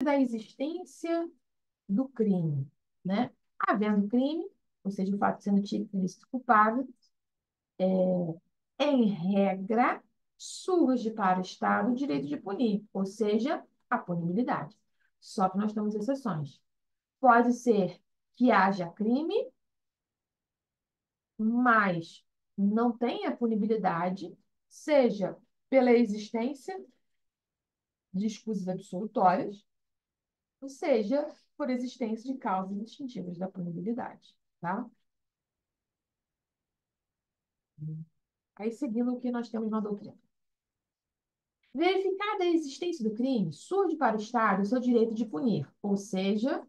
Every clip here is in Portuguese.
da existência do crime, né? Havendo crime, ou seja, o fato de sendo típico, ilícito, culpável, em regra, surge para o Estado o direito de punir, ou seja, a punibilidade. Só que nós temos exceções. Pode ser que haja crime, mas não tenha punibilidade, seja pela existência de escusas absolutórias, ou seja, por existência de causas distintivas da punibilidade, tá? Aí, seguindo o que nós temos na doutrina. Verificada a existência do crime, surge para o Estado o seu direito de punir, ou seja,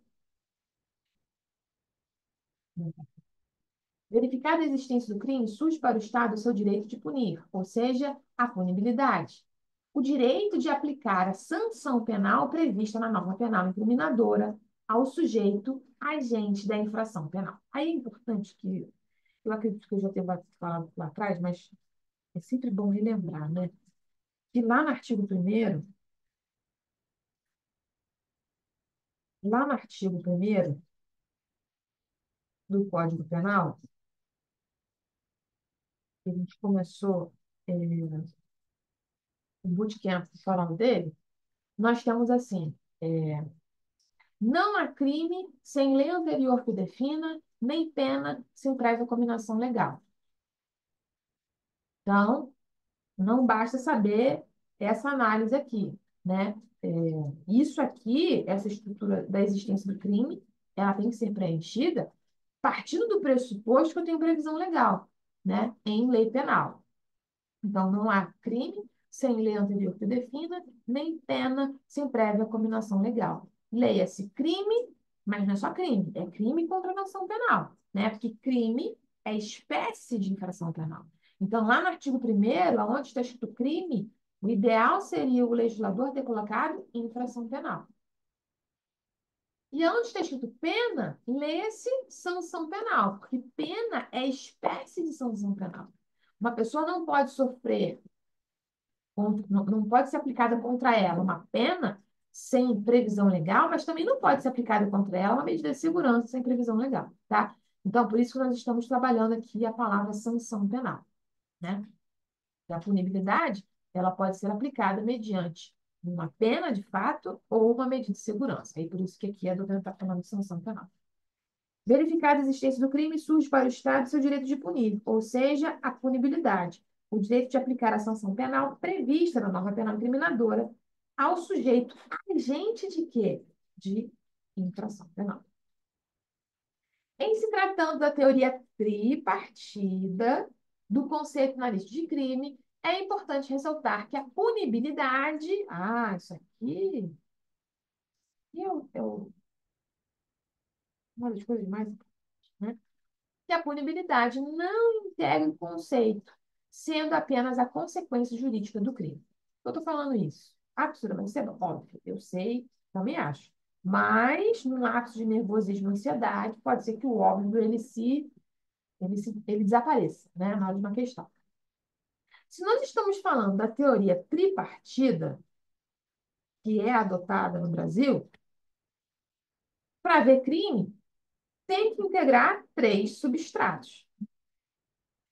verificada a existência do crime, surge para o Estado o seu direito de punir, ou seja, a punibilidade. O direito de aplicar a sanção penal prevista na norma penal incriminadora ao sujeito agente da infração penal. Aí é importante que, eu acredito que eu já tenha falado lá atrás, mas é sempre bom relembrar, né? Que lá no artigo 1º, lá no artigo 1º do Código Penal, que a gente começou o bootcamp falando dele, nós temos assim, não há crime sem lei anterior que o defina, nem pena sem prévia combinação legal. Então, não basta saber essa análise aqui, né? Isso aqui, essa estrutura da existência do crime, ela tem que ser preenchida partindo do pressuposto que eu tenho previsão legal, né? Em lei penal. Então, não há crime sem lei anterior que o defina, nem pena sem prévia combinação legal. Leia-se crime, mas não é só crime, é crime contra a ação penal, né? Porque crime é espécie de infração penal. Então, lá no artigo 1º, onde está escrito crime, o ideal seria o legislador ter colocado infração penal. E onde está escrito pena, lê-se sanção penal, porque pena é espécie de sanção penal. Uma pessoa não pode sofrer, não pode ser aplicada contra ela uma pena sem previsão legal, mas também não pode ser aplicada contra ela uma medida de segurança sem previsão legal, tá? Então, por isso que nós estamos trabalhando aqui a palavra sanção penal, né? A punibilidade, ela pode ser aplicada mediante uma pena de fato ou uma medida de segurança. Aí por isso que aqui a doutrina está falando de sanção penal. Verificada a existência do crime, surge para o Estado seu direito de punir, ou seja, a punibilidade, o direito de aplicar a sanção penal prevista na norma penal incriminadora ao sujeito agente de quê? De infração penal. Em se tratando da teoria tripartida do conceito na lista de crime, é importante ressaltar que a punibilidade... isso aqui... uma das coisas mais importantes, né? Que a punibilidade não integra o conceito, sendo apenas a consequência jurídica do crime. Eu estou falando isso. Absurdamente cedo? Óbvio, eu sei, também acho. Mas, no lapso de nervosismo e ansiedade, pode ser que o óbvio ele desapareça, né? Mais uma questão. Se nós estamos falando da teoria tripartida, que é adotada no Brasil, para ver crime, tem que integrar 3 substratos.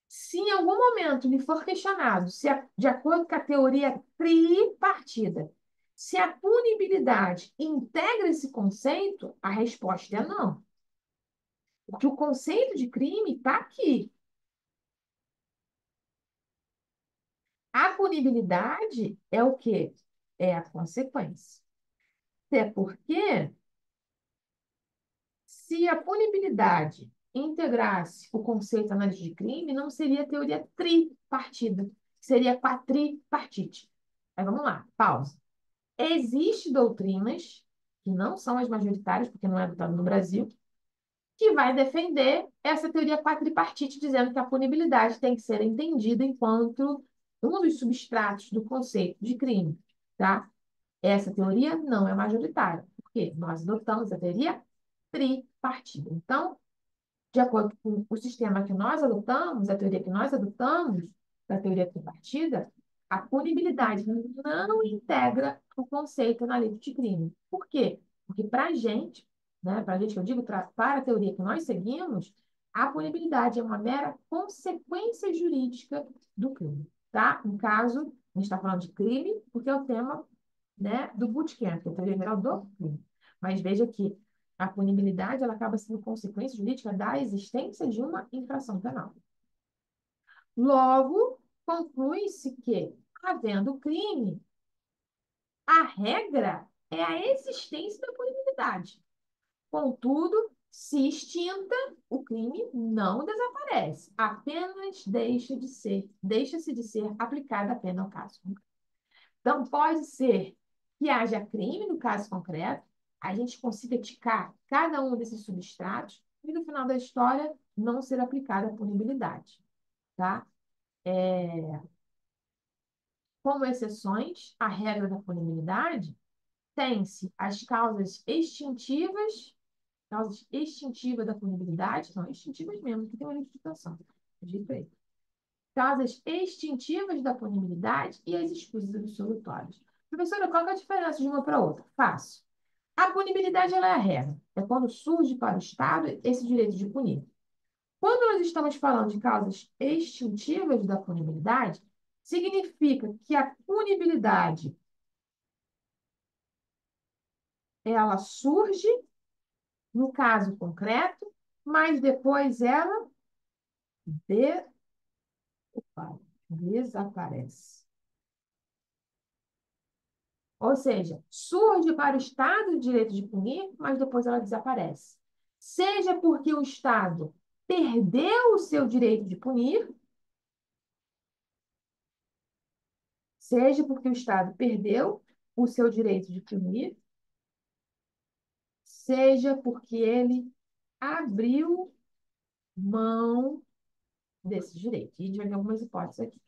Se em algum momento lhe for questionado, de acordo com a teoria tripartida, se a punibilidade integra esse conceito, a resposta é não. Porque o conceito de crime está aqui. A punibilidade é o quê? É a consequência. Até porque, se a punibilidade integrasse o conceito de análise de crime, não seria teoria tripartida, seria quadripartite. Aí vamos lá, pausa. Existem doutrinas, que não são as majoritárias, porque não é adotado no Brasil, que vai defender essa teoria quadripartite, dizendo que a punibilidade tem que ser entendida enquanto um dos substratos do conceito de crime, tá? Essa teoria não é majoritária, porque nós adotamos a teoria tripartida. Então, de acordo com o sistema que nós adotamos, a teoria que nós adotamos, da teoria tripartida, A punibilidade não integra o conceito analítico de crime. Por quê? Porque para a gente, né, para a gente que eu digo, para a teoria que nós seguimos, a punibilidade é uma mera consequência jurídica do crime, tá? No caso, a gente está falando de crime, porque é o tema, né, do bootcamp, que é a teoria geral do crime. Mas veja que a punibilidade ela acaba sendo consequência jurídica da existência de uma infração penal. Logo, conclui-se que, havendo crime, a regra é a existência da punibilidade. Contudo, se extinta, o crime não desaparece, apenas deixa-se de ser aplicada a pena ao caso. Então, pode ser que haja crime no caso concreto, a gente consiga ticar cada um desses substratos e, no final da história, não ser aplicada a punibilidade, tá? Como exceções à regra da punibilidade, tem-se as causas extintivas da punibilidade, não, extintivas mesmo, que tem uma identificação, dito aí. Causas extintivas da punibilidade e as escusas absolutórias. Professora, qual é a diferença de uma para outra? Fácil. A punibilidade ela é a regra. É quando surge para o Estado esse direito de punir. Quando nós estamos falando de causas extintivas da punibilidade, significa que a punibilidade ela surge no caso concreto, mas depois ela de... Opa, desaparece. Ou seja, surge para o Estado o direito de punir, mas depois ela desaparece. Seja porque o Estado perdeu o seu direito de punir, seja porque o Estado perdeu o seu direito de punir, seja porque ele abriu mão desse direito. E a gente vai ver algumas hipóteses aqui.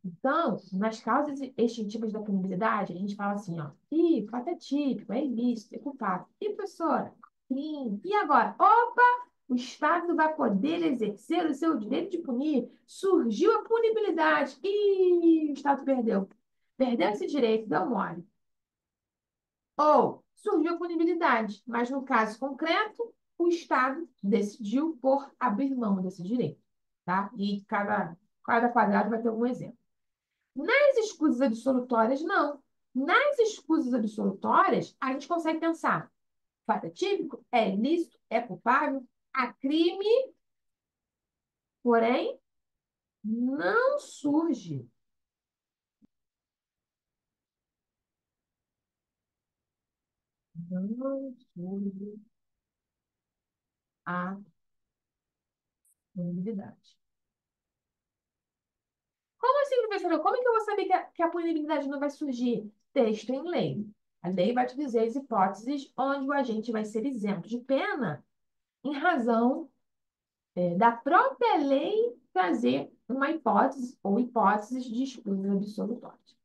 Então, nas causas extintivas da punibilidade, a gente fala assim, ó, ih, fato é típico, é ilícito, é culpado. E, professora, crime. E agora? Opa, o Estado vai poder exercer o seu direito de punir. Surgiu a punibilidade. Ih, o Estado perdeu. Perdeu esse direito, deu mole. Ou surgiu a punibilidade, mas no caso concreto, o Estado decidiu por abrir mão desse direito, tá? E cada quadrado vai ter algum exemplo. Nas escusas absolutórias, não. Nas escusas absolutórias, a gente consegue pensar: fato é típico, é ilícito, é culpável, há crime, porém, não surge. Não surge a punibilidade. Como assim, professora? Como é que eu vou saber que a punibilidade não vai surgir? Texto em lei. A lei vai te dizer as hipóteses onde o agente vai ser isento de pena em razão da própria lei trazer uma hipótese ou hipóteses de escusas absolutórias.